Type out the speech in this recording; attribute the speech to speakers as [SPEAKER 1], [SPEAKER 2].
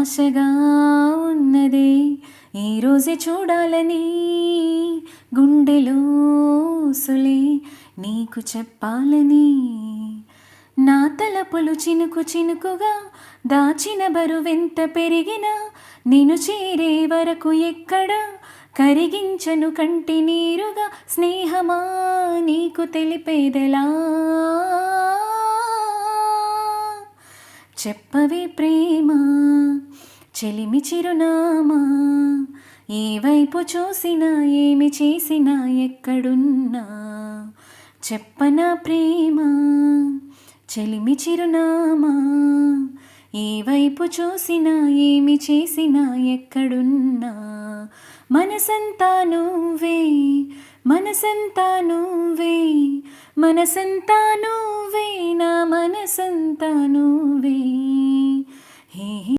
[SPEAKER 1] ఆశగా ఉన్నదే ఈరోజే చూడాలని గుండెలో సులే నీకు చెప్పాలని నా తలపులు చినుకు చినుకుగా దాచిన బరువెంత పెరిగినా నేను చేరే వరకు ఎక్కడ కరిగించను కంటి నీరుగా స్నేహమా నీకు తెలిపేదెలా చెప్పవే ప్రేమ చెలిమి చిరునామా ఏ వైపు చూసినా ఏమి చేసినా ఎక్కడున్నా చెప్పనా ప్రేమ చెలిమి చిరునామా ఏ వైపు చూసినా ఏమి చేసినా ఎక్కడున్నా మనసంతా నువ్వే మనసంతా నువ్వే మనసంతా నువ్వే నా మనసంతా నువ్వే హే